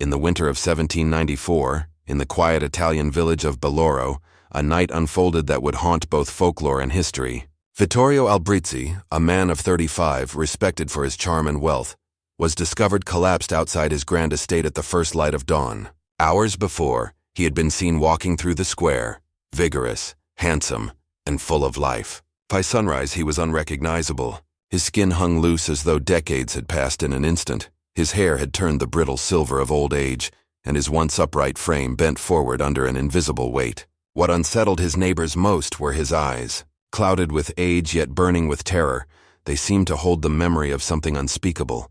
In the winter of 1794, in the quiet Italian village of Belloro, a night unfolded that would haunt both folklore and history. Vittorio Albrizzi, a man of 35, respected for his charm and wealth, was discovered collapsed outside his grand estate at the first light of dawn. Hours before, he had been seen walking through the square, vigorous, handsome, and full of life. By sunrise, he was unrecognizable. His skin hung loose as though decades had passed in an instant. His hair had turned the brittle silver of old age, and his once upright frame bent forward under an invisible weight. What unsettled his neighbors most were his eyes. Clouded with age yet burning with terror, they seemed to hold the memory of something unspeakable,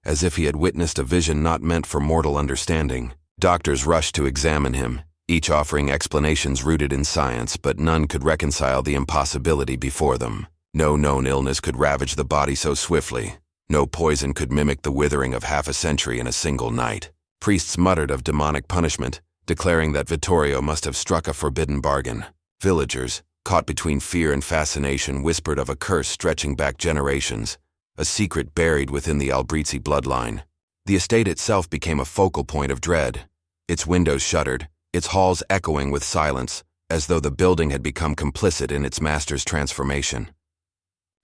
as if he had witnessed a vision not meant for mortal understanding. Doctors rushed to examine him, each offering explanations rooted in science, but none could reconcile the impossibility before them. No known illness could ravage the body so swiftly. No poison could mimic the withering of half a century in a single night. Priests muttered of demonic punishment, declaring that Vittorio must have struck a forbidden bargain. Villagers, caught between fear and fascination, whispered of a curse stretching back generations, a secret buried within the Albrizzi bloodline. The estate itself became a focal point of dread. Its windows shuttered, its halls echoing with silence, as though the building had become complicit in its master's transformation.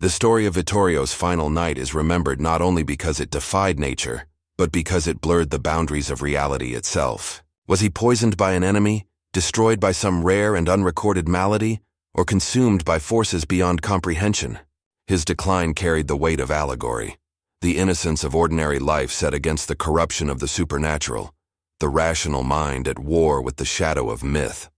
The story of Vittorio's final night is remembered not only because it defied nature, but because it blurred the boundaries of reality itself. Was he poisoned by an enemy, destroyed by some rare and unrecorded malady, or consumed by forces beyond comprehension? His decline carried the weight of allegory, the innocence of ordinary life set against the corruption of the supernatural, the rational mind at war with the shadow of myth.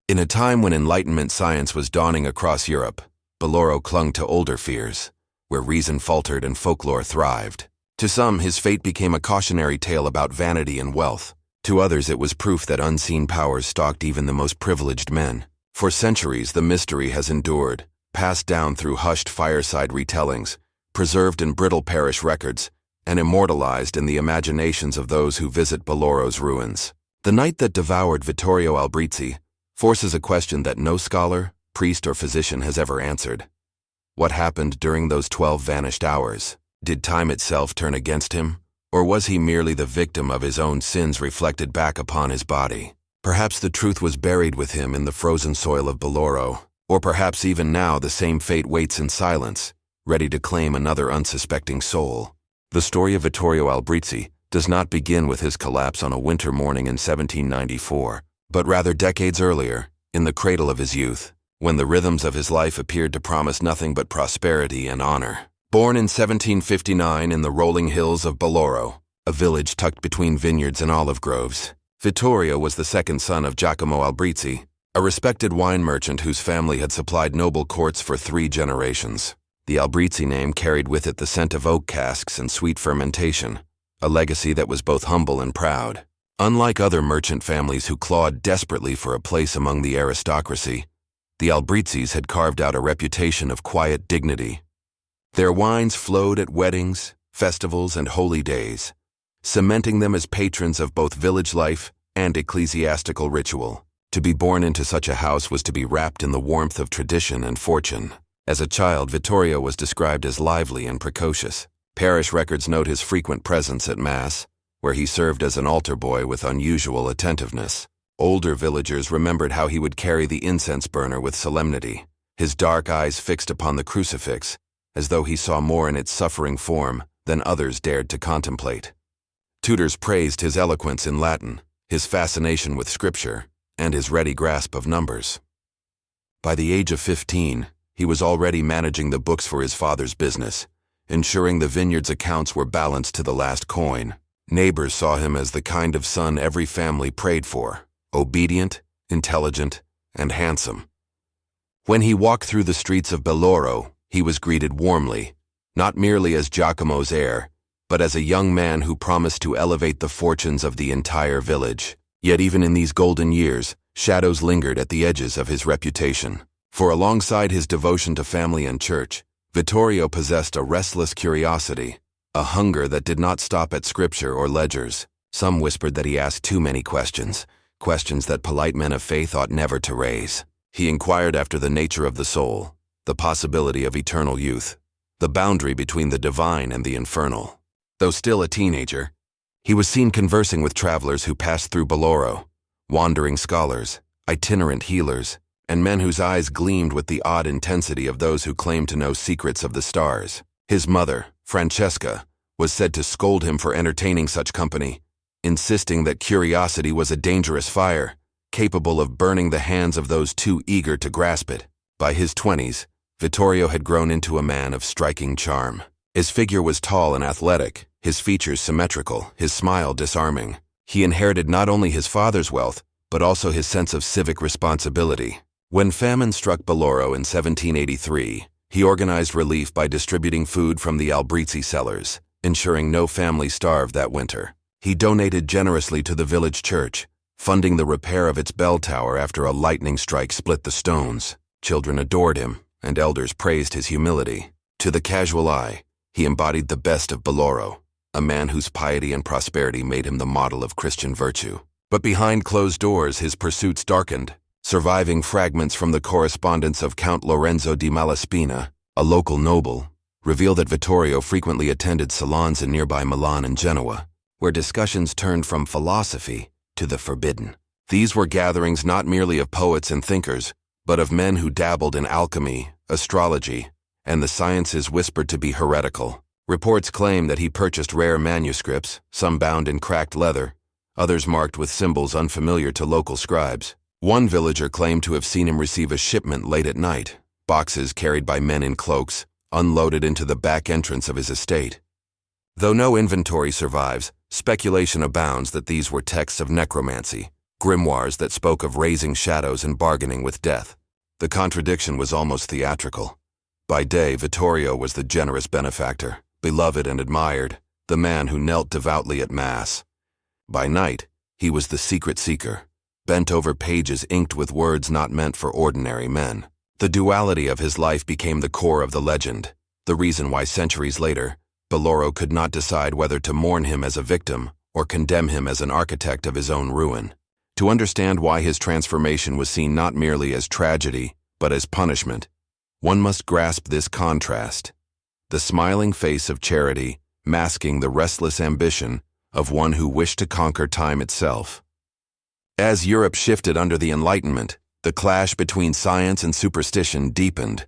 In a time when Enlightenment science was dawning across Europe, Belloro clung to older fears, where reason faltered and folklore thrived. To some, his fate became a cautionary tale about vanity and wealth. To others, it was proof that unseen powers stalked even the most privileged men. For centuries, the mystery has endured, passed down through hushed fireside retellings, preserved in brittle parish records, and immortalized in the imaginations of those who visit Belloro's ruins. The night that devoured Vittorio Albrizzi forces a question that no scholar, priest, or physician has ever answered. What happened during those 12 vanished hours? Did time itself turn against him? Or was he merely the victim of his own sins reflected back upon his body? Perhaps the truth was buried with him in the frozen soil of Belloro, or perhaps even now the same fate waits in silence, ready to claim another unsuspecting soul. The story of Vittorio Albrizzi does not begin with his collapse on a winter morning in 1794, but rather decades earlier, in the cradle of his youth, when the rhythms of his life appeared to promise nothing but prosperity and honor. Born in 1759 in the rolling hills of Belloro, a village tucked between vineyards and olive groves, Vittorio was the second son of Giacomo Albrizzi, a respected wine merchant whose family had supplied noble courts for 3 generations. The Albrizzi name carried with it the scent of oak casks and sweet fermentation, a legacy that was both humble and proud. Unlike other merchant families who clawed desperately for a place among the aristocracy, the Albrizzis had carved out a reputation of quiet dignity. Their wines flowed at weddings, festivals, and holy days, cementing them as patrons of both village life and ecclesiastical ritual. To be born into such a house was to be wrapped in the warmth of tradition and fortune. As a child, Vittorio was described as lively and precocious. Parish records note his frequent presence at Mass, where he served as an altar boy with unusual attentiveness. Older villagers remembered how he would carry the incense burner with solemnity, his dark eyes fixed upon the crucifix, as though he saw more in its suffering form than others dared to contemplate. Tutors praised his eloquence in Latin, his fascination with Scripture, and his ready grasp of numbers. By the age of 15, he was already managing the books for his father's business, ensuring the vineyard's accounts were balanced to the last coin. Neighbors saw him as the kind of son every family prayed for, obedient, intelligent, and handsome. When he walked through the streets of Belloro, he was greeted warmly, not merely as Giacomo's heir, but as a young man who promised to elevate the fortunes of the entire village. Yet even in these golden years, shadows lingered at the edges of his reputation. For alongside his devotion to family and church, Vittorio possessed a restless curiosity, a hunger that did not stop at scripture or ledgers. Some whispered that he asked too many questions, questions that polite men of faith ought never to raise. He inquired after the nature of the soul, the possibility of eternal youth, the boundary between the divine and the infernal. Though still a teenager, He was seen conversing with travelers who passed through Baloro, wandering scholars, itinerant healers, and men whose eyes gleamed with the odd intensity of those who claimed to know secrets of the stars. His mother, Francesca, was said to scold him for entertaining such company, insisting that curiosity was a dangerous fire, capable of burning the hands of those too eager to grasp it. By his 20s, Vittorio had grown into a man of striking charm. His figure was tall and athletic, his features symmetrical, his smile disarming. He inherited not only his father's wealth, but also his sense of civic responsibility. When famine struck Baloro in 1783, he organized relief by distributing food from the Albrizzi cellars, ensuring no family starved that winter. He donated generously to the village church, funding the repair of its bell tower after a lightning strike split the stones. Children adored him, and elders praised his humility. To the casual eye, he embodied the best of Baloro, a man whose piety and prosperity made him the model of Christian virtue. But behind closed doors, his pursuits darkened. Surviving fragments from the correspondence of Count Lorenzo di Malaspina, a local noble, reveal that Vittorio frequently attended salons in nearby Milan and Genoa, where discussions turned from philosophy to the forbidden. These were gatherings not merely of poets and thinkers, but of men who dabbled in alchemy, astrology, and the sciences whispered to be heretical. Reports claim that he purchased rare manuscripts, some bound in cracked leather, others marked with symbols unfamiliar to local scribes. One villager claimed to have seen him receive a shipment late at night, boxes carried by men in cloaks, unloaded into the back entrance of his estate. Though no inventory survives, speculation abounds that these were texts of necromancy, grimoires that spoke of raising shadows and bargaining with death. The contradiction was almost theatrical. By day, Vittorio was the generous benefactor, beloved and admired, the man who knelt devoutly at Mass. By night, he was the secret seeker, bent over pages inked with words not meant for ordinary men. The duality of his life became the core of the legend, the reason why centuries later, Baloro could not decide whether to mourn him as a victim or condemn him as an architect of his own ruin. To understand why his transformation was seen not merely as tragedy, but as punishment, one must grasp this contrast: the smiling face of charity masking the restless ambition of one who wished to conquer time itself. As Europe shifted under the Enlightenment, the clash between science and superstition deepened.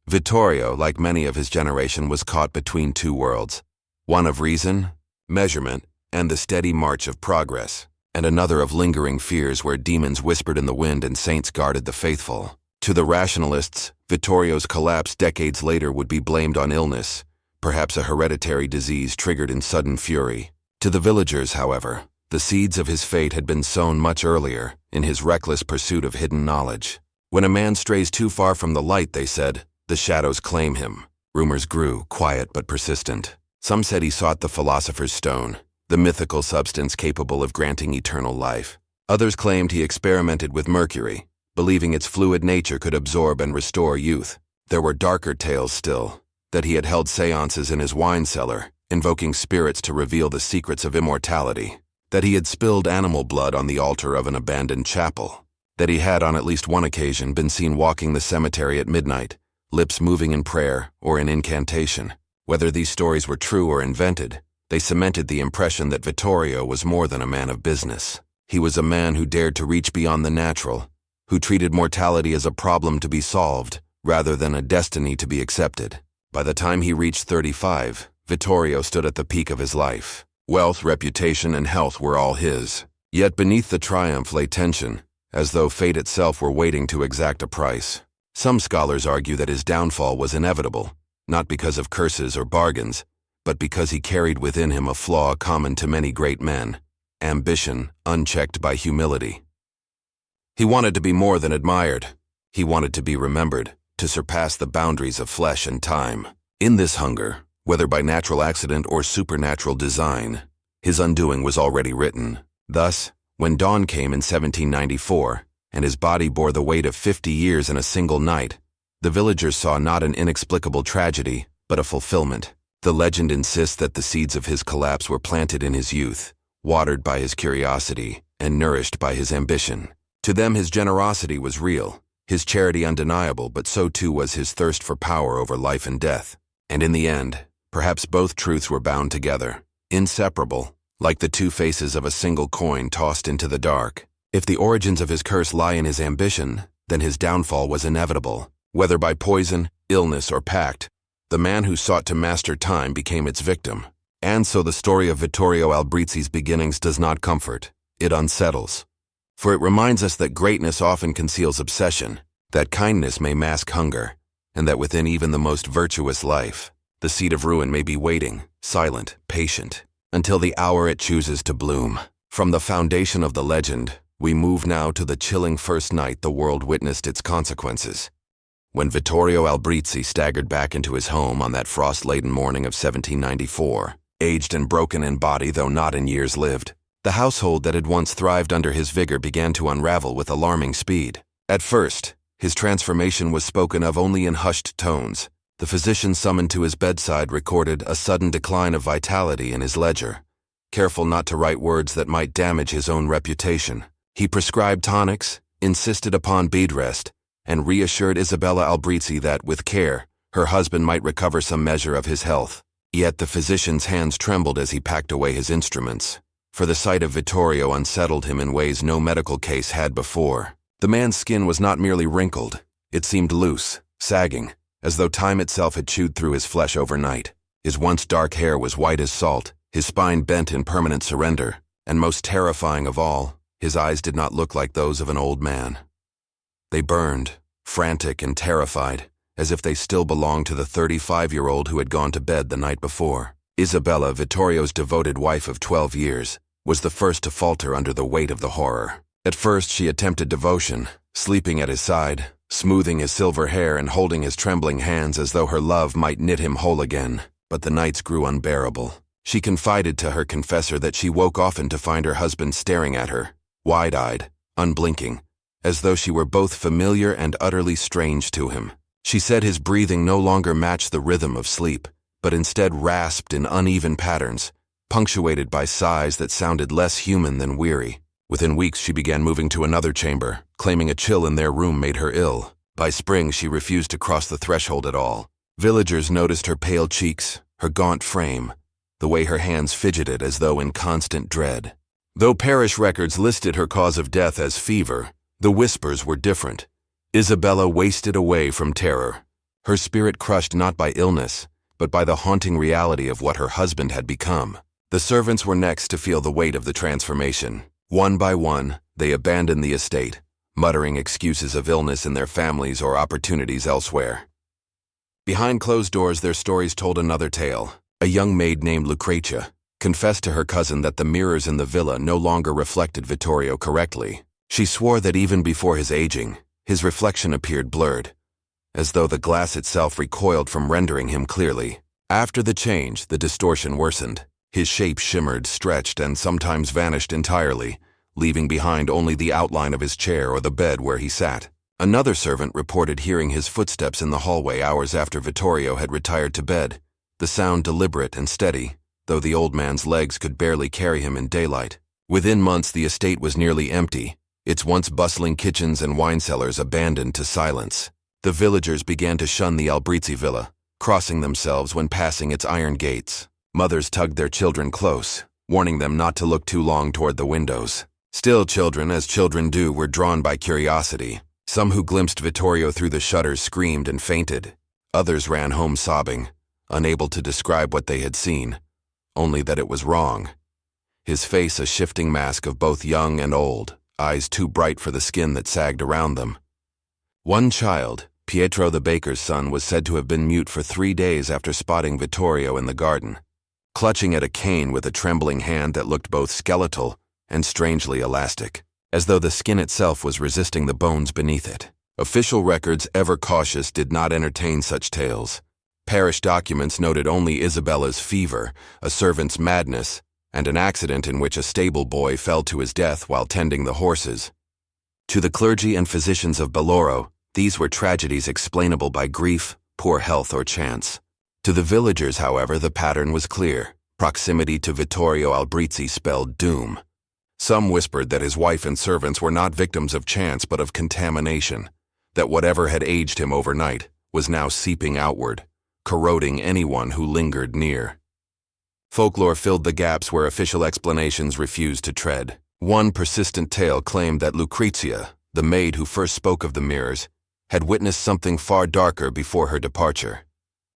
Vittorio, like many of his generation, was caught between two worlds, one of reason, measurement, and the steady march of progress, and another of lingering fears where demons whispered in the wind and saints guarded the faithful. To the rationalists, Vittorio's collapse decades later would be blamed on illness, perhaps a hereditary disease triggered in sudden fury. To the villagers, however, the seeds of his fate had been sown much earlier, in his reckless pursuit of hidden knowledge. When a man strays too far from the light, they said, the shadows claim him. Rumors grew, quiet but persistent. Some said he sought the philosopher's stone, the mythical substance capable of granting eternal life. Others claimed he experimented with mercury, believing its fluid nature could absorb and restore youth. There were darker tales still, that he had held seances in his wine cellar, invoking spirits to reveal the secrets of immortality, that he had spilled animal blood on the altar of an abandoned chapel, that he had on at least one occasion been seen walking the cemetery at midnight, lips moving in prayer or in incantation. Whether these stories were true or invented, they cemented the impression that Vittorio was more than a man of business. He was a man who dared to reach beyond the natural, who treated mortality as a problem to be solved rather than a destiny to be accepted. By the time he reached 35, Vittorio stood at the peak of his life. Wealth, reputation, and health were all his. Yet beneath the triumph lay tension, as though fate itself were waiting to exact a price. Some scholars argue that his downfall was inevitable, not because of curses or bargains, but because he carried within him a flaw common to many great men: ambition unchecked by humility. He wanted to be more than admired. He wanted to be remembered, to surpass the boundaries of flesh and time. In this hunger, whether by natural accident or supernatural design, his undoing was already written. Thus, when dawn came in 1794, and his body bore the weight of 50 years in a single night, the villagers saw not an inexplicable tragedy, but a fulfillment. The legend insists that the seeds of his collapse were planted in his youth, watered by his curiosity, and nourished by his ambition. To them, his generosity was real, his charity undeniable, but so too was his thirst for power over life and death. And in the end, perhaps both truths were bound together, inseparable, like the two faces of a single coin tossed into the dark. If the origins of his curse lie in his ambition, then his downfall was inevitable. Whether by poison, illness, or pact, the man who sought to master time became its victim. And so the story of Vittorio Albrizi's beginnings does not comfort, it unsettles. For it reminds us that greatness often conceals obsession, that kindness may mask hunger, and that within even the most virtuous life, the seed of ruin may be waiting, silent, patient, until the hour it chooses to bloom. From the foundation of the legend, we move now to the chilling first night the world witnessed its consequences. When Vittorio Albrizi staggered back into his home on that frost-laden morning of 1794, aged and broken in body though not in years lived, the household that had once thrived under his vigor began to unravel with alarming speed. At first, his transformation was spoken of only in hushed tones. The physician summoned to his bedside recorded a sudden decline of vitality in his ledger, careful not to write words that might damage his own reputation. He prescribed tonics, insisted upon bed rest, and reassured Isabella Albrizi that, with care, her husband might recover some measure of his health. Yet the physician's hands trembled as he packed away his instruments, for the sight of Vittorio unsettled him in ways no medical case had before. The man's skin was not merely wrinkled, it seemed loose, sagging, as though time itself had chewed through his flesh overnight. His once dark hair was white as salt, his spine bent in permanent surrender, and most terrifying of all, his eyes did not look like those of an old man. They burned, frantic and terrified, as if they still belonged to the 35-year-old who had gone to bed the night before. Isabella, Vittorio's devoted wife of 12 years, was the first to falter under the weight of the horror. At first she attempted devotion, sleeping at his side, smoothing his silver hair and holding his trembling hands as though her love might knit him whole again. But the nights grew unbearable. She confided to her confessor that she woke often to find her husband staring at her, wide-eyed, unblinking, as though she were both familiar and utterly strange to him. She said his breathing no longer matched the rhythm of sleep, but instead rasped in uneven patterns, punctuated by sighs that sounded less human than weary. Within weeks she began moving to another chamber, claiming a chill in their room made her ill. By spring she refused to cross the threshold at all. Villagers noticed her pale cheeks, her gaunt frame, the way her hands fidgeted as though in constant dread. Though parish records listed her cause of death as fever, the whispers were different. Isabella wasted away from terror, her spirit crushed not by illness, but by the haunting reality of what her husband had become. The servants were next to feel the weight of the transformation. One by one, they abandoned the estate, muttering excuses of illness in their families or opportunities elsewhere. Behind closed doors, their stories told another tale. A young maid named Lucrezia confessed to her cousin that the mirrors in the villa no longer reflected Vittorio correctly. She swore that even before his aging, his reflection appeared blurred, as though the glass itself recoiled from rendering him clearly. After the change, the distortion worsened. His shape shimmered, stretched, and sometimes vanished entirely, leaving behind only the outline of his chair or the bed where he sat. Another servant reported hearing his footsteps in the hallway hours after Vittorio had retired to bed, the sound deliberate and steady, though the old man's legs could barely carry him in daylight. Within months the estate was nearly empty, its once bustling kitchens and wine cellars abandoned to silence. The villagers began to shun the Albrizi villa, crossing themselves when passing its iron gates. Mothers tugged their children close, warning them not to look too long toward the windows. Still children, as children do, were drawn by curiosity. Some who glimpsed Vittorio through the shutters screamed and fainted. Others ran home sobbing, unable to describe what they had seen, only that it was wrong. His face a shifting mask of both young and old, eyes too bright for the skin that sagged around them. One child, Pietro the baker's son, was said to have been mute for 3 days after spotting Vittorio in the garden, clutching at a cane with a trembling hand that looked both skeletal and strangely elastic, as though the skin itself was resisting the bones beneath it. Official records, ever cautious, did not entertain such tales. Parish documents noted only Isabella's fever, a servant's madness, and an accident in which a stable boy fell to his death while tending the horses. To the clergy and physicians of Baloro, these were tragedies explainable by grief, poor health, or chance. To the villagers, however, the pattern was clear. Proximity to Vittorio Albrizi spelled doom. Some whispered that his wife and servants were not victims of chance but of contamination, that whatever had aged him overnight was now seeping outward, corroding anyone who lingered near. Folklore filled the gaps where official explanations refused to tread. One persistent tale claimed that Lucrezia, the maid who first spoke of the mirrors, had witnessed something far darker before her departure.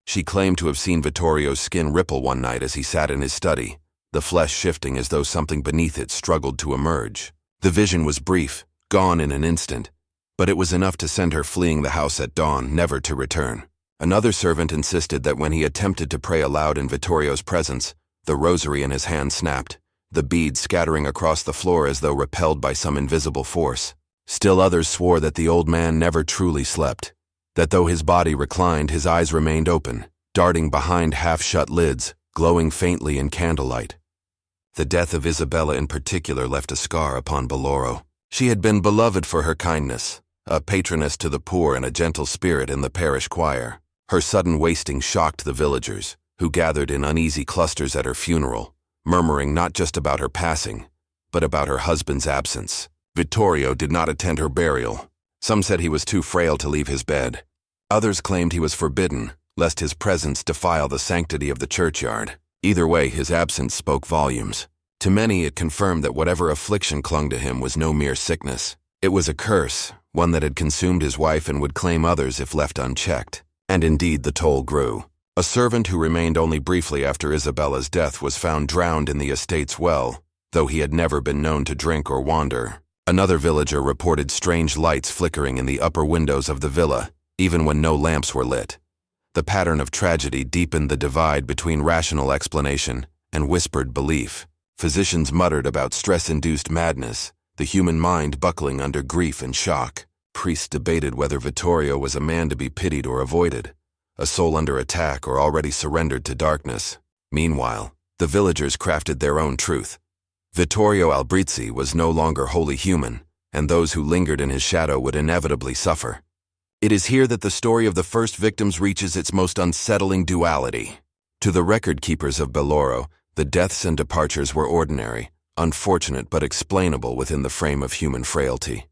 She claimed to have seen Vittorio's skin ripple one night as he sat in his study, the flesh shifting as though something beneath it struggled to emerge. The vision was brief, gone in an instant, but it was enough to send her fleeing the house at dawn, never to return. Another servant insisted that when he attempted to pray aloud in Vittorio's presence, the rosary in his hand snapped, the beads scattering across the floor as though repelled by some invisible force. Still others swore that the old man never truly slept, that though his body reclined, his eyes remained open, darting behind half-shut lids, glowing faintly in candlelight. The death of Isabella in particular left a scar upon Boloro. She had been beloved for her kindness, a patroness to the poor and a gentle spirit in the parish choir. Her sudden wasting shocked the villagers, who gathered in uneasy clusters at her funeral, murmuring not just about her passing, but about her husband's absence. Vittorio did not attend her burial. Some said he was too frail to leave his bed. Others claimed he was forbidden, lest his presence defile the sanctity of the churchyard. Either way, his absence spoke volumes. To many, it confirmed that whatever affliction clung to him was no mere sickness. It was a curse, one that had consumed his wife and would claim others if left unchecked. And indeed, the toll grew. A servant who remained only briefly after Isabella's death was found drowned in the estate's well, though he had never been known to drink or wander. Another villager reported strange lights flickering in the upper windows of the villa, even when no lamps were lit. The pattern of tragedy deepened the divide between rational explanation and whispered belief. Physicians muttered about stress-induced madness, the human mind buckling under grief and shock. Priests debated whether Vittorio was a man to be pitied or avoided, a soul under attack or already surrendered to darkness. Meanwhile, the villagers crafted their own truth. Vittorio Albrizzi was no longer wholly human, and those who lingered in his shadow would inevitably suffer. It is here that the story of the first victims reaches its most unsettling duality. To the record-keepers of Boloro, the deaths and departures were ordinary, unfortunate but explainable within the frame of human frailty.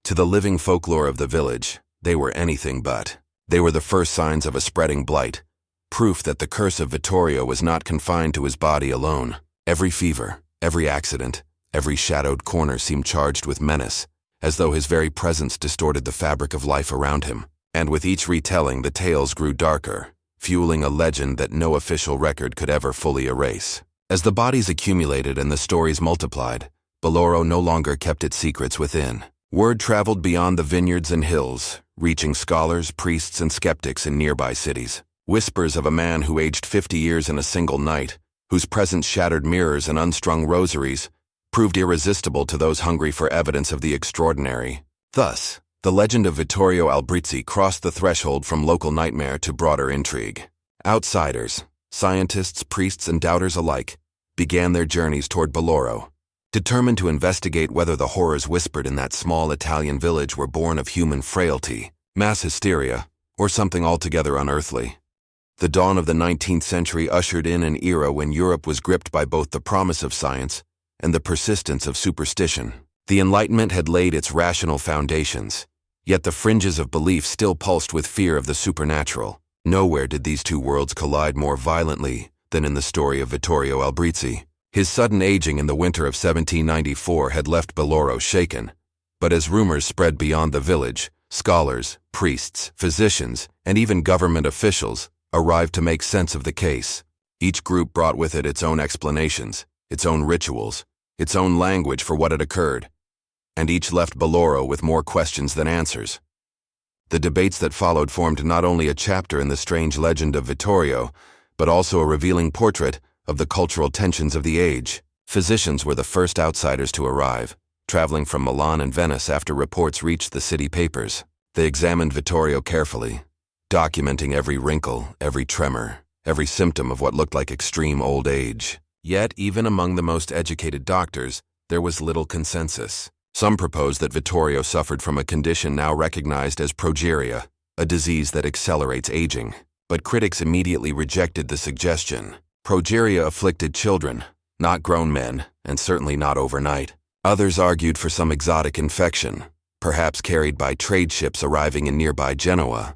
To the living folklore of the village, they were anything but. They were the first signs of a spreading blight, proof that the curse of Vittorio was not confined to his body alone. Every fever, every accident, every shadowed corner seemed charged with menace, as though his very presence distorted the fabric of life around him. And with each retelling, the tales grew darker, fueling a legend that no official record could ever fully erase. As the bodies accumulated and the stories multiplied, Boloro no longer kept its secrets within. Word traveled beyond the vineyards and hills, reaching scholars, priests, and skeptics in nearby cities. Whispers of a man who aged 50 years in a single night, whose presence shattered mirrors and unstrung rosaries, proved irresistible to those hungry for evidence of the extraordinary. Thus, the legend of Vittorio Albrizzi crossed the threshold from local nightmare to broader intrigue. Outsiders, scientists, priests, and doubters alike, began their journeys toward Boloro, determined to investigate whether the horrors whispered in that small Italian village were born of human frailty, mass hysteria, or something altogether unearthly. The dawn of the 19th century ushered in an era when Europe was gripped by both the promise of science and the persistence of superstition. The Enlightenment had laid its rational foundations, yet the fringes of belief still pulsed with fear of the supernatural. Nowhere did these two worlds collide more violently than in the story of Vittorio Albrizzi. His sudden aging in the winter of 1794 had left Boloro shaken, but as rumors spread beyond the village, scholars, priests, physicians, and even government officials arrived to make sense of the case. Each group brought with it its own explanations, its own rituals, its own language for what had occurred, and each left Boloro with more questions than answers. The debates that followed formed not only a chapter in the strange legend of Vittorio, but also a revealing portrait of the cultural tensions of the age. Physicians were the first outsiders to arrive, traveling from Milan and Venice after reports reached the city papers. They examined Vittorio carefully, documenting every wrinkle, every tremor, every symptom of what looked like extreme old age. Yet, even among the most educated doctors, there was little consensus. Some proposed that Vittorio suffered from a condition now recognized as progeria, a disease that accelerates aging. But critics immediately rejected the suggestion. Progeria afflicted children, not grown men, and certainly not overnight. Others argued for some exotic infection, perhaps carried by trade ships arriving in nearby Genoa.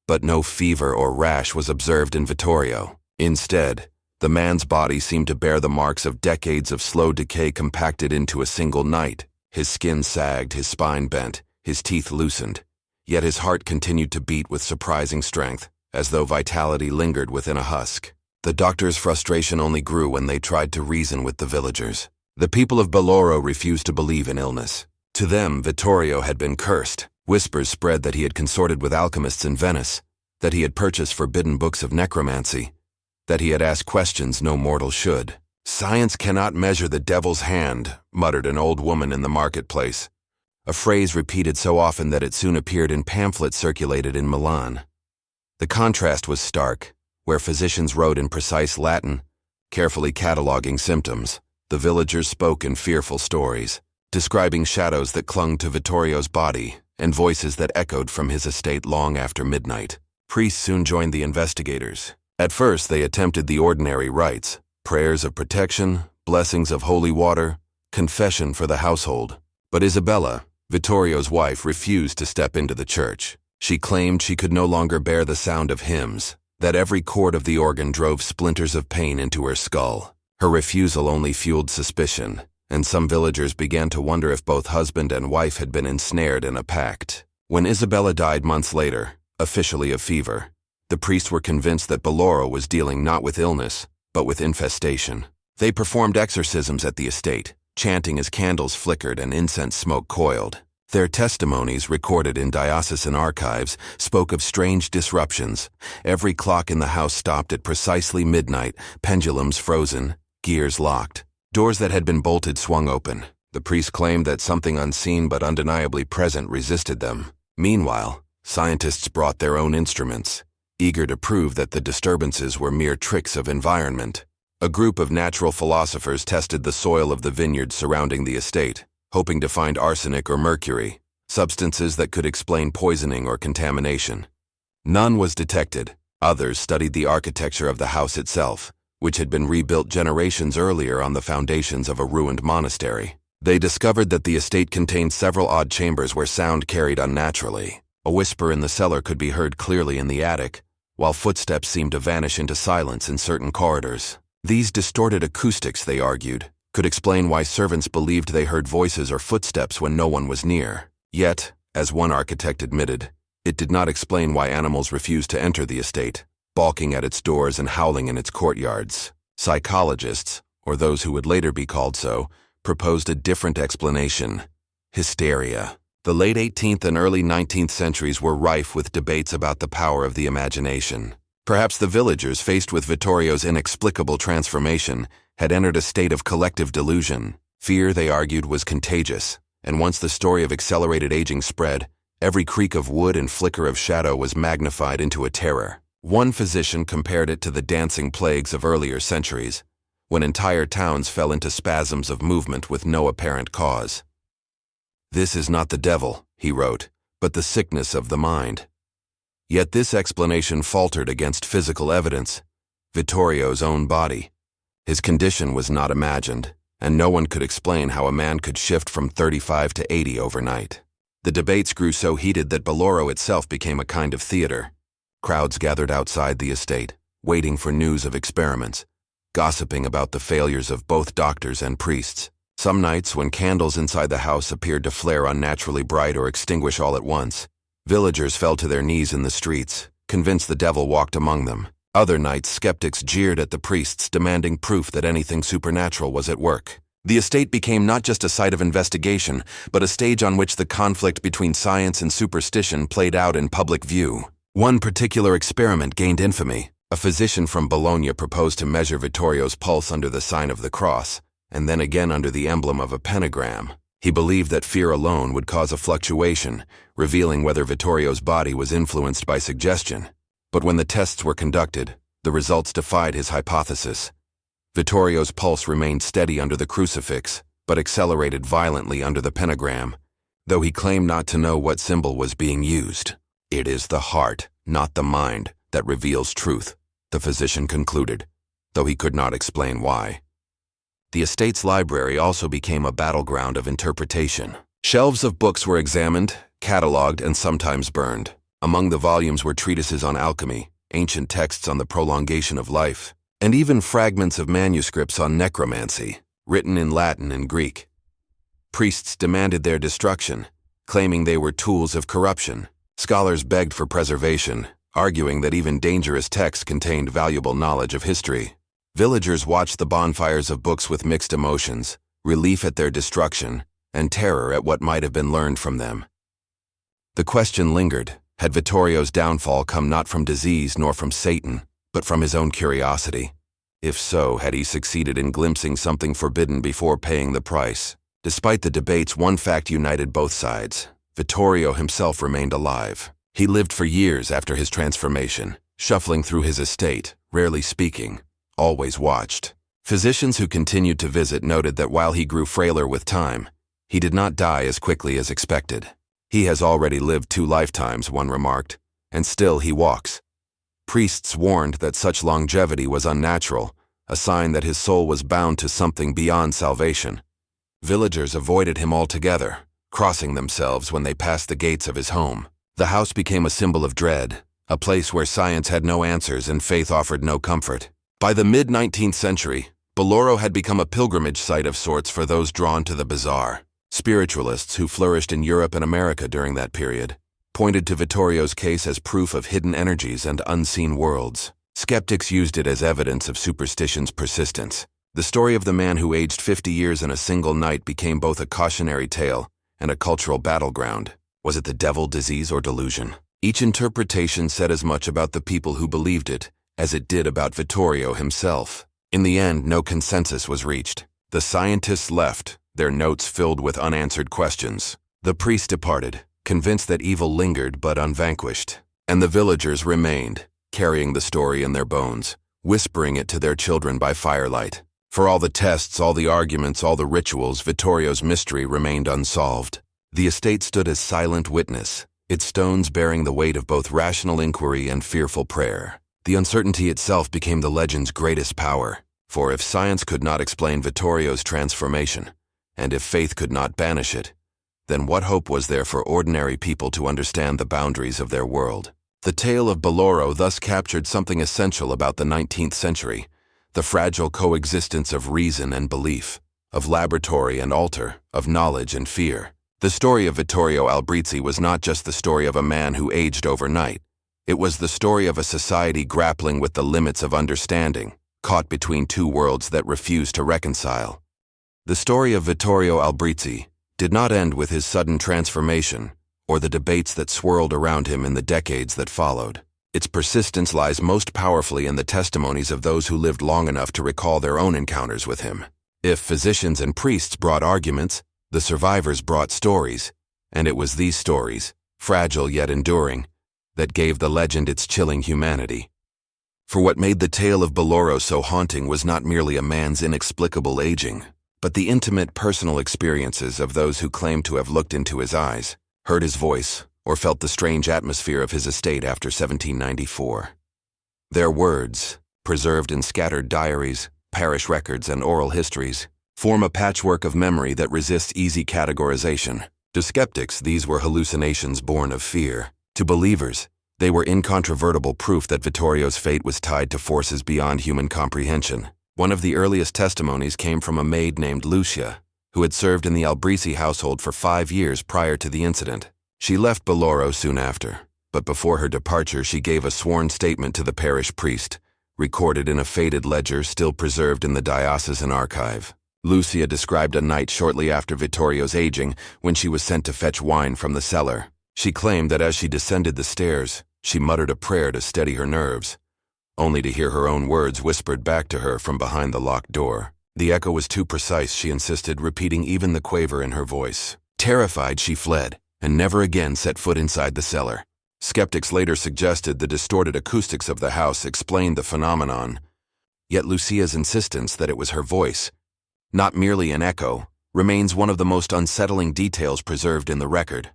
But no fever or rash was observed in Vittorio. Instead, The man's body seemed to bear the marks of decades of slow decay compacted into a single night. His skin sagged, his spine bent, his teeth loosened. Yet his heart continued to beat with surprising strength, as though vitality lingered within a husk. The doctor's frustration only grew when they tried to reason with the villagers. The people of Baloro refused to believe in illness. To them, Vittorio had been cursed. Whispers spread that he had consorted with alchemists in Venice, that he had purchased forbidden books of necromancy, that he had asked questions no mortal should. "Science cannot measure the devil's hand," muttered an old woman in the marketplace, a phrase repeated so often that it soon appeared in pamphlets circulated in Milan. The contrast was stark. Where physicians wrote in precise Latin, carefully cataloging symptoms, the villagers spoke in fearful stories, describing shadows that clung to Vittorio's body and voices that echoed from his estate long after midnight. Priests soon joined the investigators. At first, they attempted the ordinary rites: prayers of protection, blessings of holy water, confession for the household. But Isabella, Vittorio's wife, refused to step into the church. She claimed she could no longer bear the sound of hymns, that every chord of the organ drove splinters of pain into her skull. Her refusal only fueled suspicion, and some villagers began to wonder if both husband and wife had been ensnared in a pact. When Isabella died months later, officially of fever, the priests were convinced that Baloro was dealing not with illness, but with infestation. They performed exorcisms at the estate, chanting as candles flickered and incense smoke coiled. Their testimonies, recorded in diocesan archives, spoke of strange disruptions. Every clock in the house stopped at precisely midnight, pendulums frozen, gears locked. Doors that had been bolted swung open. The priests claimed that something unseen but undeniably present resisted them. Meanwhile, scientists brought their own instruments, eager to prove that the disturbances were mere tricks of environment. A group of natural philosophers tested the soil of the vineyards surrounding the estate, hoping to find arsenic or mercury, substances that could explain poisoning or contamination. None was detected. Others studied the architecture of the house itself, which had been rebuilt generations earlier on the foundations of a ruined monastery. They discovered that the estate contained several odd chambers where sound carried unnaturally. A whisper in the cellar could be heard clearly in the attic, while footsteps seemed to vanish into silence in certain corridors. These distorted acoustics, they argued, could explain why servants believed they heard voices or footsteps when no one was near. Yet, as one architect admitted, it did not explain why animals refused to enter the estate, balking at its doors and howling in its courtyards. Psychologists, or those who would later be called so, proposed a different explanation: hysteria. The late 18th and early 19th centuries were rife with debates about the power of the imagination. Perhaps the villagers, faced with Vittorio's inexplicable transformation, had entered a state of collective delusion. Fear, they argued, was contagious, and once the story of accelerated aging spread, every creak of wood and flicker of shadow was magnified into a terror. One physician compared it to the dancing plagues of earlier centuries, when entire towns fell into spasms of movement with no apparent cause. "This is not the devil," he wrote, "but the sickness of the mind." Yet this explanation faltered against physical evidence: Vittorio's own body. His condition was not imagined, and no one could explain how a man could shift from 35 to 80 overnight. The debates grew so heated that Baloro itself became a kind of theater. Crowds gathered outside the estate, waiting for news of experiments, gossiping about the failures of both doctors and priests. Some nights, when candles inside the house appeared to flare unnaturally bright or extinguish all at once, villagers fell to their knees in the streets, convinced the devil walked among them. Other nights, skeptics jeered at the priests, demanding proof that anything supernatural was at work. The estate became not just a site of investigation, but a stage on which the conflict between science and superstition played out in public view. One particular experiment gained infamy. A physician from Bologna proposed to measure Vittorio's pulse under the sign of the cross, and then again under the emblem of a pentagram. He believed that fear alone would cause a fluctuation, revealing whether Vittorio's body was influenced by suggestion. But when the tests were conducted, the results defied his hypothesis. Vittorio's pulse remained steady under the crucifix, but accelerated violently under the pentagram, though he claimed not to know what symbol was being used. "It is the heart, not the mind, that reveals truth," the physician concluded, though he could not explain why. The estate's library also became a battleground of interpretation. Shelves of books were examined, catalogued, and sometimes burned. Among the volumes were treatises on alchemy, ancient texts on the prolongation of life, and even fragments of manuscripts on necromancy, written in Latin and Greek. Priests demanded their destruction, claiming they were tools of corruption. Scholars begged for preservation, arguing that even dangerous texts contained valuable knowledge of history. Villagers watched the bonfires of books with mixed emotions, relief at their destruction, and terror at what might have been learned from them. The question lingered, had Vittorio's downfall come not from disease nor from Satan, but from his own curiosity? If so, had he succeeded in glimpsing something forbidden before paying the price? Despite the debates, one fact united both sides. Vittorio himself remained alive. He lived for years after his transformation, shuffling through his estate, rarely speaking, always watched. Physicians who continued to visit noted that while he grew frailer with time, he did not die as quickly as expected. "He has already lived 2 lifetimes," one remarked, "and still he walks." Priests warned that such longevity was unnatural, a sign that his soul was bound to something beyond salvation. Villagers avoided him altogether, crossing themselves when they passed the gates of his home. The house became a symbol of dread, a place where science had no answers and faith offered no comfort. By the mid-19th century, Boloro had become a pilgrimage site of sorts for those drawn to the bizarre. Spiritualists who flourished in Europe and America during that period pointed to Vittorio's case as proof of hidden energies and unseen worlds. Skeptics used it as evidence of superstition's persistence. The story of the man who aged 50 years in a single night became both a cautionary tale and a cultural battleground. Was it the devil, disease, or delusion? Each interpretation said as much about the people who believed it as it did about Vittorio himself. In the end, no consensus was reached. The scientists left, their notes filled with unanswered questions. The priest departed, convinced that evil lingered but unvanquished. And the villagers remained, carrying the story in their bones, whispering it to their children by firelight. For all the tests, all the arguments, all the rituals, Vittorio's mystery remained unsolved. The estate stood as silent witness, its stones bearing the weight of both rational inquiry and fearful prayer. The uncertainty itself became the legend's greatest power, for if science could not explain Vittorio's transformation, and if faith could not banish it, then what hope was there for ordinary people to understand the boundaries of their world? The tale of Boloro thus captured something essential about the 19th century, the fragile coexistence of reason and belief, of laboratory and altar, of knowledge and fear. The story of Vittorio Albrizzi was not just the story of a man who aged overnight. It was the story of a society grappling with the limits of understanding, caught between 2 worlds that refused to reconcile. The story of Vittorio Albrizzi did not end with his sudden transformation or the debates that swirled around him in the decades that followed. Its persistence lies most powerfully in the testimonies of those who lived long enough to recall their own encounters with him. If physicians and priests brought arguments, the survivors brought stories, and it was these stories, fragile yet enduring, that gave the legend its chilling humanity. For what made the tale of Boloro so haunting was not merely a man's inexplicable aging, but the intimate personal experiences of those who claimed to have looked into his eyes, heard his voice, or felt the strange atmosphere of his estate after 1794. Their words, preserved in scattered diaries, parish records, and oral histories, form a patchwork of memory that resists easy categorization. To skeptics, these were hallucinations born of fear. To believers, they were incontrovertible proof that Vittorio's fate was tied to forces beyond human comprehension. One of the earliest testimonies came from a maid named Lucia, who had served in the Albrizzi household for 5 years prior to the incident. She left Boloro soon after, but before her departure she gave a sworn statement to the parish priest, recorded in a faded ledger still preserved in the diocesan archive. Lucia described a night shortly after Vittorio's aging when she was sent to fetch wine from the cellar. She claimed that as she descended the stairs, she muttered a prayer to steady her nerves, only to hear her own words whispered back to her from behind the locked door. The echo was too precise, she insisted, repeating even the quaver in her voice. Terrified, she fled, and never again set foot inside the cellar. Skeptics later suggested the distorted acoustics of the house explained the phenomenon. Yet Lucia's insistence that it was her voice, not merely an echo, remains one of the most unsettling details preserved in the record.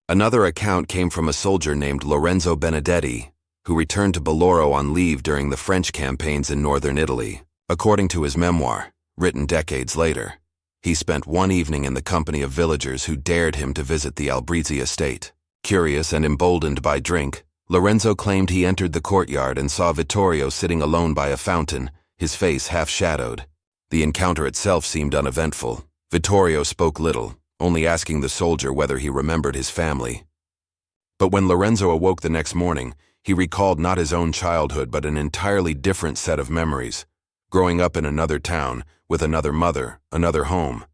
Another account came from a soldier named Lorenzo Benedetti, who returned to Boloro on leave during the French campaigns in northern Italy. According to his memoir, written decades later, he spent one evening in the company of villagers who dared him to visit the Albrizzi estate. Curious and emboldened by drink, Lorenzo claimed he entered the courtyard and saw Vittorio sitting alone by a fountain, his face half-shadowed. The encounter itself seemed uneventful. Vittorio spoke little, only asking the soldier whether he remembered his family. But when Lorenzo awoke the next morning, he recalled not his own childhood but an entirely different set of memories. Growing up in another town, with another mother, another home.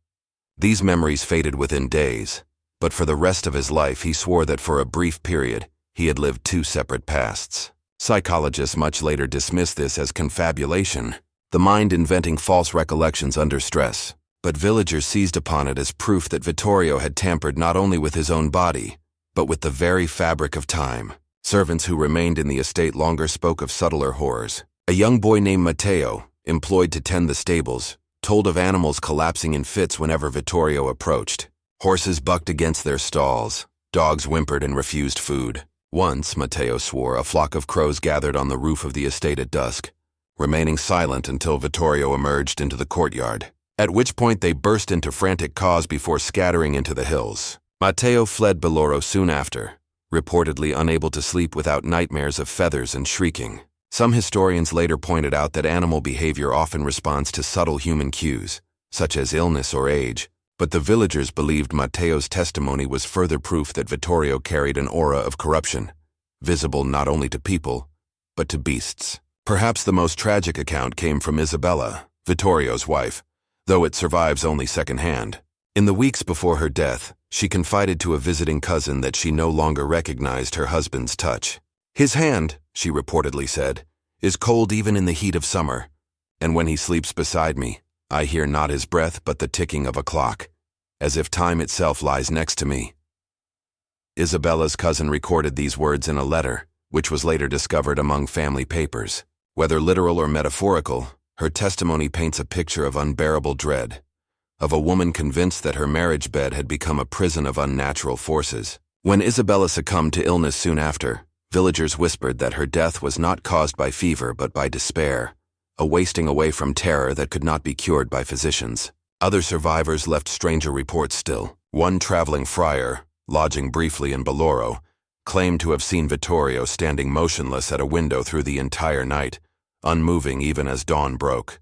These memories faded within days, but for the rest of his life he swore that for a brief period, he had lived two separate pasts. Psychologists much later dismissed this as confabulation, the mind inventing false recollections under stress. But villagers seized upon it as proof that Vittorio had tampered not only with his own body, but with the very fabric of time. Servants who remained in the estate longer spoke of subtler horrors. A young boy named Matteo, employed to tend the stables, told of animals collapsing in fits whenever Vittorio approached. Horses bucked against their stalls. Dogs whimpered and refused food. Once, Matteo swore, a flock of crows gathered on the roof of the estate at dusk, remaining silent until Vittorio emerged into the courtyard, at which point they burst into frantic caws before scattering into the hills. Matteo fled Belloro soon after, reportedly unable to sleep without nightmares of feathers and shrieking. Some historians later pointed out that animal behavior often responds to subtle human cues, such as illness or age, but the villagers believed Matteo's testimony was further proof that Vittorio carried an aura of corruption, visible not only to people, but to beasts. Perhaps the most tragic account came from Isabella, Vittorio's wife, though it survives only secondhand. In the weeks before her death, she confided to a visiting cousin that she no longer recognized her husband's touch. "His hand," she reportedly said, "is cold even in the heat of summer, and when he sleeps beside me, I hear not his breath but the ticking of a clock, as if time itself lies next to me." Isabella's cousin recorded these words in a letter, which was later discovered among family papers. Whether literal or metaphorical, her testimony paints a picture of unbearable dread, of a woman convinced that her marriage bed had become a prison of unnatural forces. When Isabella succumbed to illness soon after, villagers whispered that her death was not caused by fever but by despair, a wasting away from terror that could not be cured by physicians. Other survivors left stranger reports still. One traveling friar, lodging briefly in Belloro, claimed to have seen Vittorio standing motionless at a window through the entire night, unmoving even as dawn broke.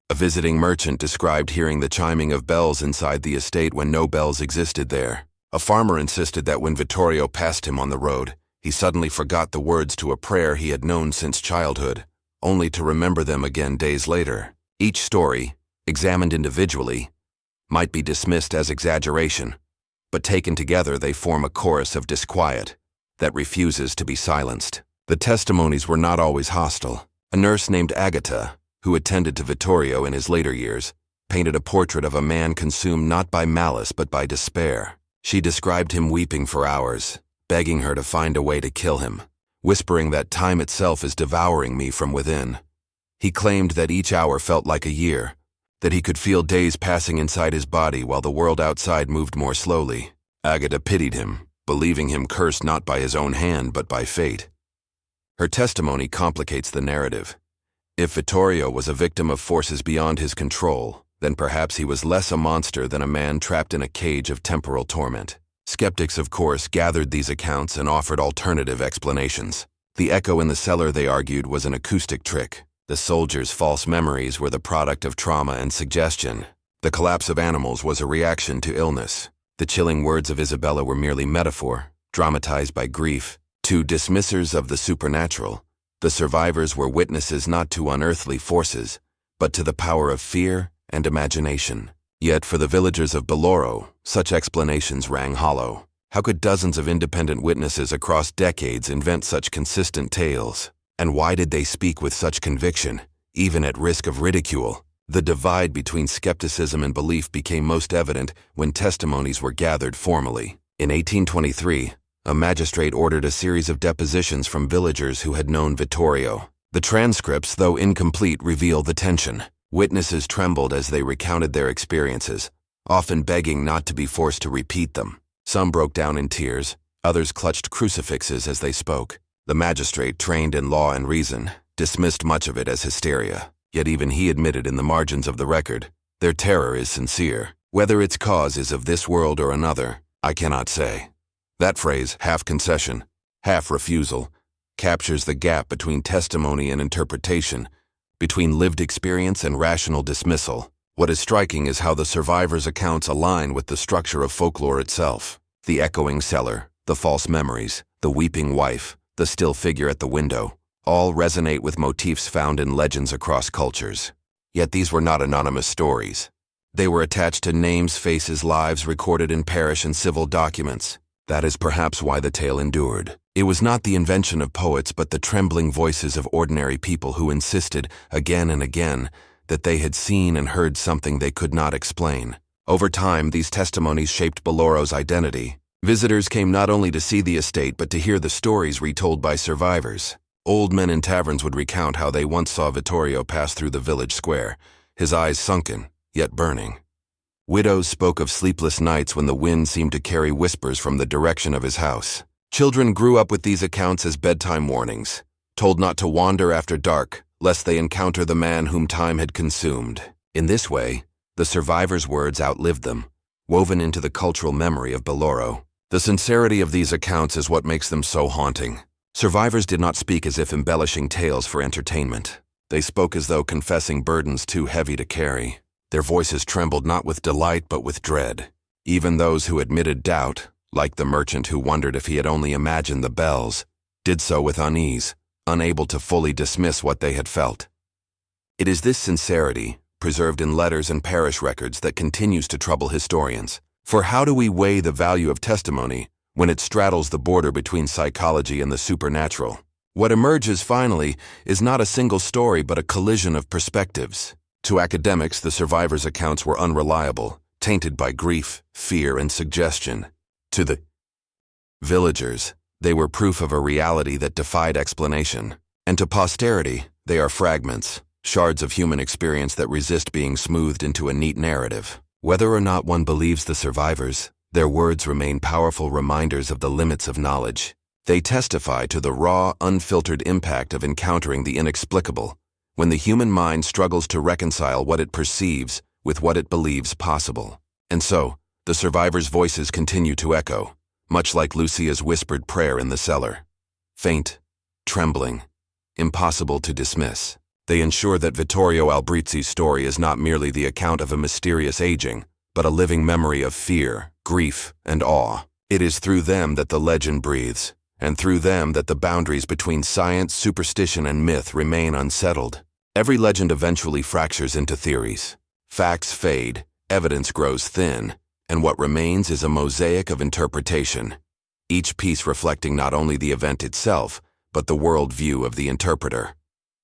A visiting merchant described hearing the chiming of bells inside the estate when no bells existed there. A farmer insisted that when Vittorio passed him on the road, he suddenly forgot the words to a prayer he had known since childhood, only to remember them again days later. Each story, examined individually, might be dismissed as exaggeration, but taken together they form a chorus of disquiet that refuses to be silenced. The testimonies were not always hostile. A nurse named Agata, who attended to Vittorio in his later years, painted a portrait of a man consumed not by malice but by despair. She described him weeping for hours, begging her to find a way to kill him, whispering that time itself is devouring me from within. He claimed that each hour felt like a year, that he could feel days passing inside his body while the world outside moved more slowly. Agata pitied him, believing him cursed not by his own hand but by fate. Her testimony complicates the narrative. If Vittorio was a victim of forces beyond his control, then perhaps he was less a monster than a man trapped in a cage of temporal torment. Skeptics, of course, gathered these accounts and offered alternative explanations. The echo in the cellar, they argued, was an acoustic trick. The soldiers' false memories were the product of trauma and suggestion. The collapse of animals was a reaction to illness. The chilling words of Isabella were merely metaphor, dramatized by grief. To dismissers of the supernatural, the survivors were witnesses not to unearthly forces, but to the power of fear and imagination. Yet for the villagers of Belloro, such explanations rang hollow. How could dozens of independent witnesses across decades invent such consistent tales? And why did they speak with such conviction, even at risk of ridicule? The divide between skepticism and belief became most evident when testimonies were gathered formally. In 1823, a magistrate ordered a series of depositions from villagers who had known Vittorio. The transcripts, though incomplete, reveal the tension. Witnesses trembled as they recounted their experiences, often begging not to be forced to repeat them. Some broke down in tears, others clutched crucifixes as they spoke. The magistrate, trained in law and reason, dismissed much of it as hysteria. Yet even he admitted in the margins of the record, their terror is sincere. Whether its cause is of this world or another, I cannot say. That phrase, half concession, half refusal, captures the gap between testimony and interpretation, between lived experience and rational dismissal. What is striking is how the survivors' accounts align with the structure of folklore itself. The echoing cellar, the false memories, the weeping wife, the still figure at the window, all resonate with motifs found in legends across cultures. Yet these were not anonymous stories. They were attached to names, faces, lives recorded in parish and civil documents. That is perhaps why the tale endured. It was not the invention of poets, but the trembling voices of ordinary people who insisted, again and again, that they had seen and heard something they could not explain. Over time, these testimonies shaped Boloro's identity. Visitors came not only to see the estate, but to hear the stories retold by survivors. Old men in taverns would recount how they once saw Vittorio pass through the village square, his eyes sunken, yet burning. Widows spoke of sleepless nights when the wind seemed to carry whispers from the direction of his house. Children grew up with these accounts as bedtime warnings, told not to wander after dark, lest they encounter the man whom time had consumed. In this way, the survivors' words outlived them, woven into the cultural memory of Boloro. The sincerity of these accounts is what makes them so haunting. Survivors did not speak as if embellishing tales for entertainment. They spoke as though confessing burdens too heavy to carry. Their voices trembled not with delight but with dread. Even those who admitted doubt, like the merchant who wondered if he had only imagined the bells, did so with unease, unable to fully dismiss what they had felt. It is this sincerity, preserved in letters and parish records, that continues to trouble historians. For how do we weigh the value of testimony when it straddles the border between psychology and the supernatural? What emerges finally is not a single story but a collision of perspectives. To academics, the survivors' accounts were unreliable, tainted by grief, fear, and suggestion. To the villagers, they were proof of a reality that defied explanation. And to posterity, they are fragments, shards of human experience that resist being smoothed into a neat narrative. Whether or not one believes the survivors, their words remain powerful reminders of the limits of knowledge. They testify to the raw, unfiltered impact of encountering the inexplicable, when the human mind struggles to reconcile what it perceives with what it believes possible. And so, the survivors' voices continue to echo, much like Lucia's whispered prayer in the cellar. Faint, trembling, impossible to dismiss. They ensure that Vittorio Albrizzi's story is not merely the account of a mysterious aging, but a living memory of fear, grief, and awe. It is through them that the legend breathes, and through them that the boundaries between science, superstition, and myth remain unsettled. Every legend eventually fractures into theories. Facts fade, evidence grows thin, and what remains is a mosaic of interpretation, each piece reflecting not only the event itself, but the world view of the interpreter.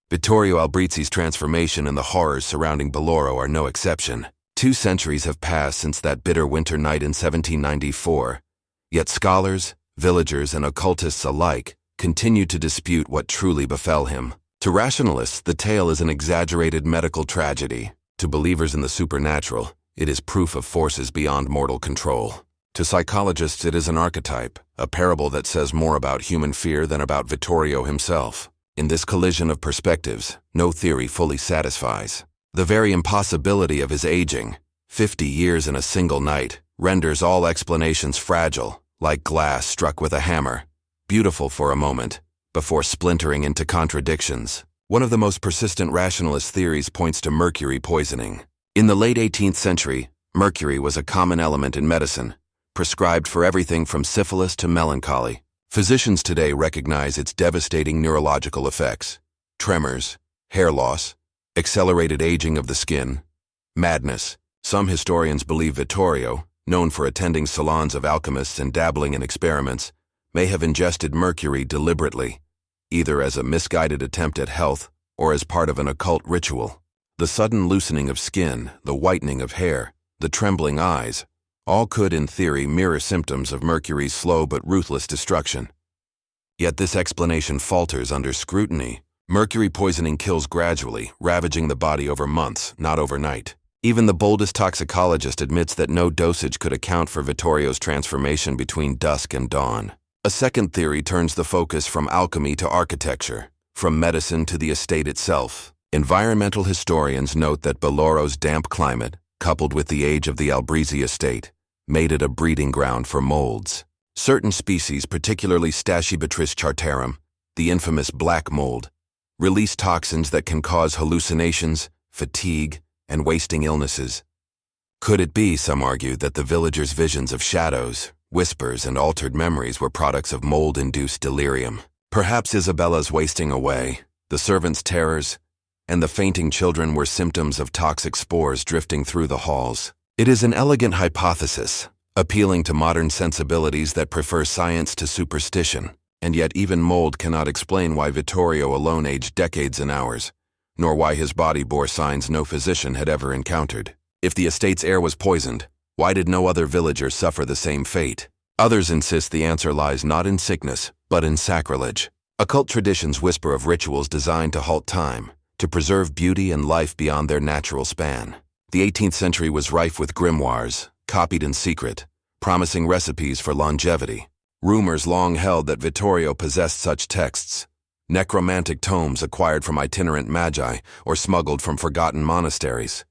Vittorio Albrizzi's transformation and the horrors surrounding Boloro are no exception. 2 centuries have passed since that bitter winter night in 1794, yet scholars, villagers, and occultists alike continue to dispute what truly befell him. To rationalists, the tale is an exaggerated medical tragedy. To believers in the supernatural, it is proof of forces beyond mortal control. To psychologists, it is an archetype, a parable that says more about human fear than about Vittorio himself. In this collision of perspectives, no theory fully satisfies. The very impossibility of his aging, 50 years in a single night, renders all explanations fragile, like glass struck with a hammer, beautiful for a moment, before splintering into contradictions. One of the most persistent rationalist theories points to mercury poisoning. In the late 18th century, mercury was a common element in medicine, prescribed for everything from syphilis to melancholy. Physicians today recognize its devastating neurological effects: tremors, hair loss, accelerated aging of the skin, madness. Some historians believe Vittorio, known for attending salons of alchemists and dabbling in experiments, may have ingested mercury deliberately, either as a misguided attempt at health or as part of an occult ritual. The sudden loosening of skin, the whitening of hair, the trembling eyes, all could, in theory, mirror symptoms of mercury's slow but ruthless destruction. Yet this explanation falters under scrutiny. Mercury poisoning kills gradually, ravaging the body over months, not overnight. Even the boldest toxicologist admits that no dosage could account for Vittorio's transformation between dusk and dawn. A second theory turns the focus from alchemy to architecture, from medicine to the estate itself. Environmental historians note that Boloro's damp climate, coupled with the age of the Albrizzi estate, made it a breeding ground for molds. Certain species, particularly Stachybotrys chartarum, the infamous black mold, release toxins that can cause hallucinations, fatigue, and wasting illnesses. Could it be, some argued, that the villagers' visions of shadows, whispers, and altered memories were products of mold-induced delirium? Perhaps Isabella's wasting away, the servants' terrors, and the fainting children were symptoms of toxic spores drifting through the halls. It is an elegant hypothesis, appealing to modern sensibilities that prefer science to superstition, and yet even mold cannot explain why Vittorio alone aged decades in hours, nor why his body bore signs no physician had ever encountered. If the estate's air was poisoned, why did no other villager suffer the same fate? Others insist the answer lies not in sickness, but in sacrilege. Occult traditions whisper of rituals designed to halt time, to preserve beauty and life beyond their natural span. The 18th century was rife with grimoires, copied in secret, promising recipes for longevity. Rumors long held that Vittorio possessed such texts, necromantic tomes acquired from itinerant magi or smuggled from forgotten monasteries.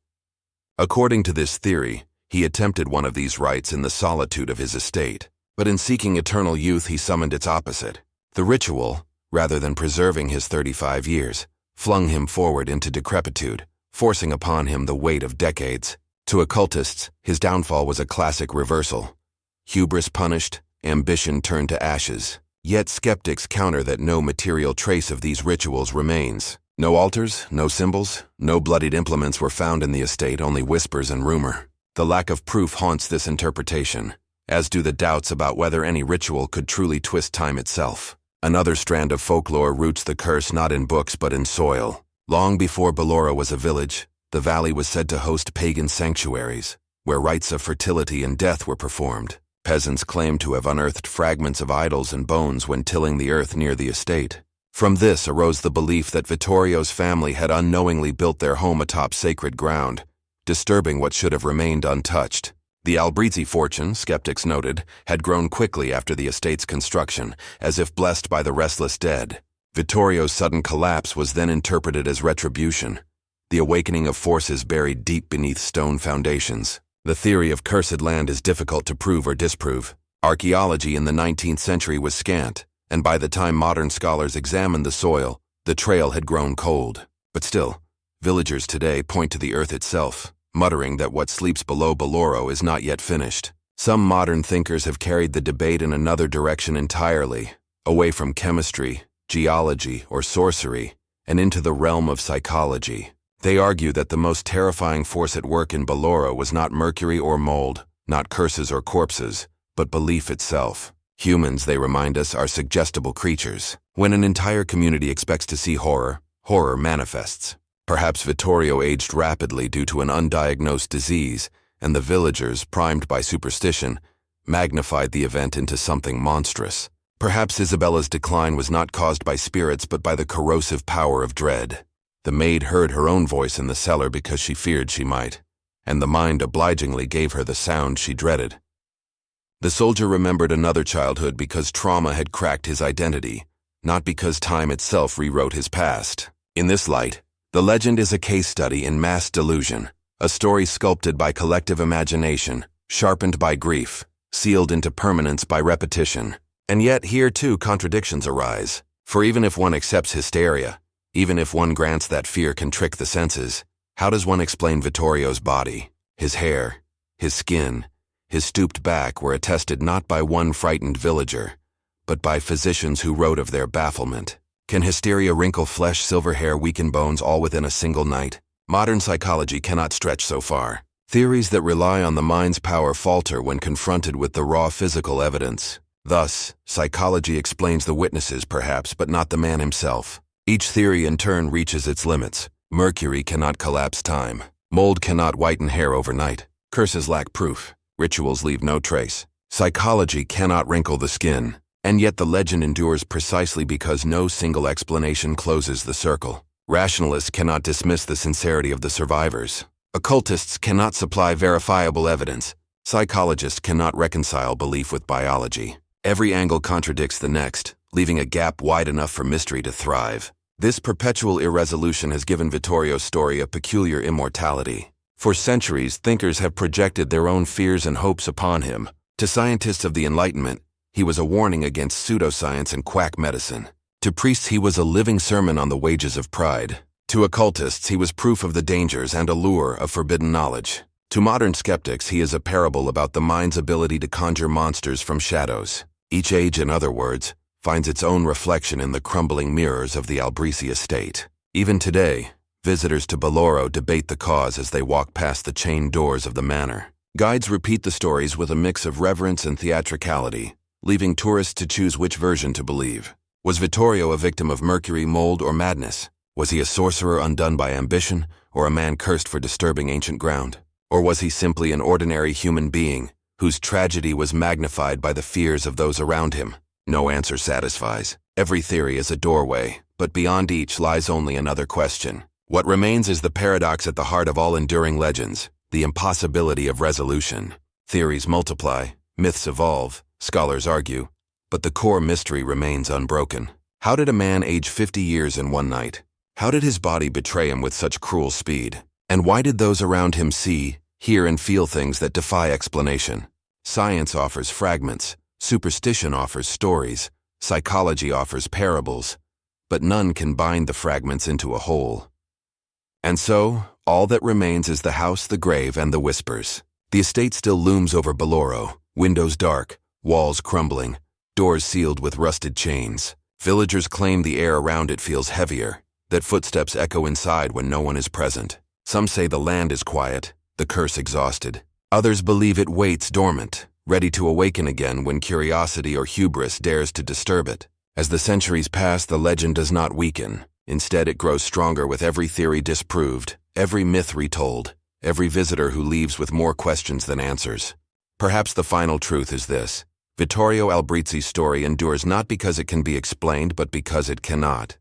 According to this theory, he attempted one of these rites in the solitude of his estate, but in seeking eternal youth he summoned its opposite. The ritual, rather than preserving his 35 years, flung him forward into decrepitude, forcing upon him the weight of decades. To occultists, his downfall was a classic reversal. Hubris punished, ambition turned to ashes. Yet skeptics counter that no material trace of these rituals remains. No altars, no symbols, no bloodied implements were found in the estate, only whispers and rumor. The lack of proof haunts this interpretation, as do the doubts about whether any ritual could truly twist time itself. Another strand of folklore roots the curse not in books but in soil. Long before Ballora was a village, the valley was said to host pagan sanctuaries, where rites of fertility and death were performed. Peasants claimed to have unearthed fragments of idols and bones when tilling the earth near the estate. From this arose the belief that Vittorio's family had unknowingly built their home atop sacred ground, disturbing what should have remained untouched. The Albrizzi fortune, skeptics noted, had grown quickly after the estate's construction, as if blessed by the restless dead. Vittorio's sudden collapse was then interpreted as retribution, the awakening of forces buried deep beneath stone foundations. The theory of cursed land is difficult to prove or disprove. Archaeology in the 19th century was scant, and by the time modern scholars examined the soil, the trail had grown cold. But still, villagers today point to the earth itself, muttering that what sleeps below Balloro is not yet finished. Some modern thinkers have carried the debate in another direction entirely, away from chemistry, geology, or sorcery, and into the realm of psychology. They argue that the most terrifying force at work in Balloro was not mercury or mold, not curses or corpses, but belief itself. Humans, they remind us, are suggestible creatures. When an entire community expects to see horror, horror manifests. Perhaps Vittorio aged rapidly due to an undiagnosed disease, and the villagers, primed by superstition, magnified the event into something monstrous. Perhaps Isabella's decline was not caused by spirits but by the corrosive power of dread. The maid heard her own voice in the cellar because she feared she might, and the mind obligingly gave her the sound she dreaded. The soldier remembered another childhood because trauma had cracked his identity, not because time itself rewrote his past. In this light, the legend is a case study in mass delusion, a story sculpted by collective imagination, sharpened by grief, sealed into permanence by repetition. And yet here too contradictions arise, for even if one accepts hysteria, even if one grants that fear can trick the senses, how does one explain Vittorio's body? His hair, his skin, his stooped back were attested not by one frightened villager, but by physicians who wrote of their bafflement. Can hysteria wrinkle flesh, silver hair, weaken bones, all within a single night? Modern psychology cannot stretch so far. Theories that rely on the mind's power falter when confronted with the raw physical evidence. Thus, psychology explains the witnesses perhaps, but not the man himself. Each theory in turn reaches its limits. Mercury cannot collapse time. Mold cannot whiten hair overnight. Curses lack proof. Rituals leave no trace. Psychology cannot wrinkle the skin. And yet the legend endures precisely because no single explanation closes the circle. Rationalists cannot dismiss the sincerity of the survivors. Occultists cannot supply verifiable evidence. Psychologists cannot reconcile belief with biology. Every angle contradicts the next, leaving a gap wide enough for mystery to thrive. This perpetual irresolution has given Vittorio's story a peculiar immortality. For centuries, thinkers have projected their own fears and hopes upon him. To scientists of the Enlightenment, He was a warning against pseudoscience and quack medicine. To priests, he was a living sermon on the wages of pride. To occultists, he was proof of the dangers and allure of forbidden knowledge. To modern skeptics, he is a parable about the mind's ability to conjure monsters from shadows. Each age, in other words, finds its own reflection in the crumbling mirrors of the Albrisi estate. Even today, visitors to Baloro debate the cause as they walk past the chained doors of the manor. Guides repeat the stories with a mix of reverence and theatricality, leaving tourists to choose which version to believe. Was Vittorio a victim of mercury, mold, or madness? Was he a sorcerer undone by ambition, or a man cursed for disturbing ancient ground? Or was he simply an ordinary human being, whose tragedy was magnified by the fears of those around him? No answer satisfies. Every theory is a doorway, but beyond each lies only another question. What remains is the paradox at the heart of all enduring legends, the impossibility of resolution. Theories multiply, myths evolve, scholars argue, but the core mystery remains unbroken. How did a man age 50 years in one night? How did his body betray him with such cruel speed? And why did those around him see, hear, and feel things that defy explanation? Science offers fragments, superstition offers stories, psychology offers parables, but none can bind the fragments into a whole. And so, all that remains is the house, the grave, and the whispers. The estate still looms over Baloro, windows dark, walls crumbling, doors sealed with rusted chains. Villagers claim the air around it feels heavier, that footsteps echo inside when no one is present. Some say the land is quiet, the curse exhausted. Others believe it waits dormant, ready to awaken again when curiosity or hubris dares to disturb it. As the centuries pass, the legend does not weaken. Instead, it grows stronger with every theory disproved, every myth retold, every visitor who leaves with more questions than answers. Perhaps the final truth is this: Vittorio Albrizi's story endures not because it can be explained, but because it cannot.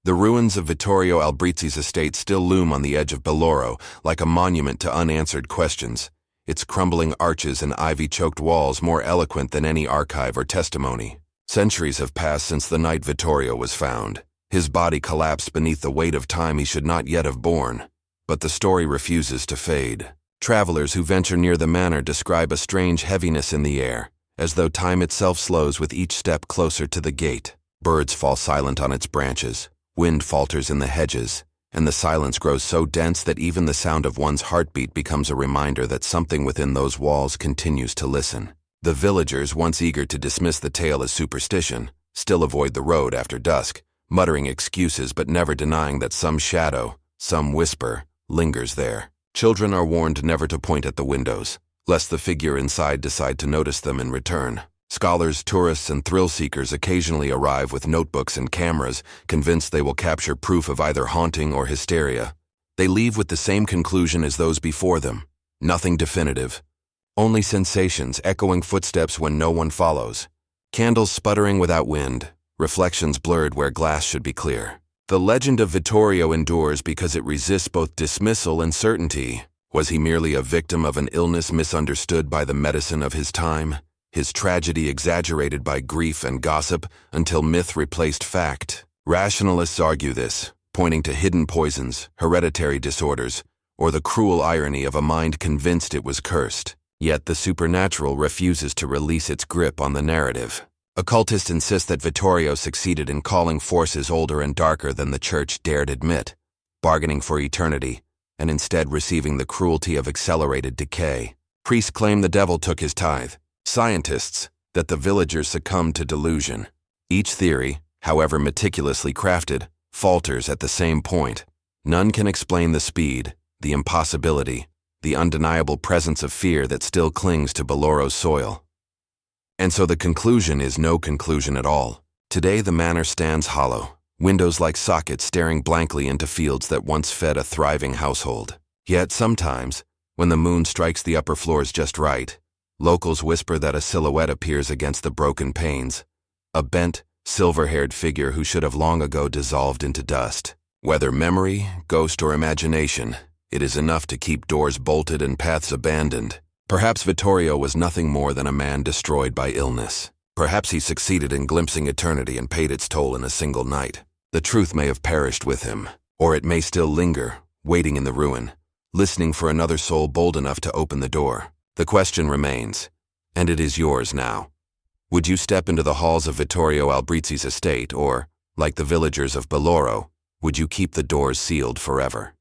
The ruins of Vittorio Albrizi's estate still loom on the edge of Baloro, like a monument to unanswered questions, its crumbling arches and ivy-choked walls more eloquent than any archive or testimony. Centuries have passed since the night Vittorio was found. His body collapsed beneath the weight of time he should not yet have borne. But the story refuses to fade. Travelers who venture near the manor describe a strange heaviness in the air, as though time itself slows with each step closer to the gate. Birds fall silent on its branches, wind falters in the hedges, and the silence grows so dense that even the sound of one's heartbeat becomes a reminder that something within those walls continues to listen. The villagers, once eager to dismiss the tale as superstition, still avoid the road after dusk, muttering excuses but never denying that some shadow, some whisper, lingers there. Children are warned never to point at the windows, lest the figure inside decide to notice them in return. Scholars, tourists, and thrill-seekers occasionally arrive with notebooks and cameras, convinced they will capture proof of either haunting or hysteria. They leave with the same conclusion as those before them: nothing definitive. Only sensations, echoing footsteps when no one follows. Candles sputtering without wind, reflections blurred where glass should be clear. The legend of Vittorio endures because it resists both dismissal and certainty. Was he merely a victim of an illness misunderstood by the medicine of his time? His tragedy exaggerated by grief and gossip until myth replaced fact? Rationalists argue this, pointing to hidden poisons, hereditary disorders, or the cruel irony of a mind convinced it was cursed. Yet the supernatural refuses to release its grip on the narrative. Occultists insist that Vittorio succeeded in calling forces older and darker than the church dared admit, bargaining for eternity, and instead receiving the cruelty of accelerated decay. Priests claim the devil took his tithe. Scientists, that the villagers succumbed to delusion. Each theory, however meticulously crafted, falters at the same point. None can explain the speed, the impossibility, the undeniable presence of fear that still clings to Baloro's soil. And so the conclusion is no conclusion at all. Today the manor stands hollow, windows like sockets staring blankly into fields that once fed a thriving household. Yet sometimes, when the moon strikes the upper floors just right, locals whisper that a silhouette appears against the broken panes, a bent, silver-haired figure who should have long ago dissolved into dust. Whether memory, ghost, or imagination, it is enough to keep doors bolted and paths abandoned. Perhaps Vittorio was nothing more than a man destroyed by illness. Perhaps he succeeded in glimpsing eternity and paid its toll in a single night. The truth may have perished with him, or it may still linger, waiting in the ruin, listening for another soul bold enough to open the door. The question remains, and it is yours now. Would you step into the halls of Vittorio Albrizzi's estate, or, like the villagers of Belloro, would you keep the doors sealed forever?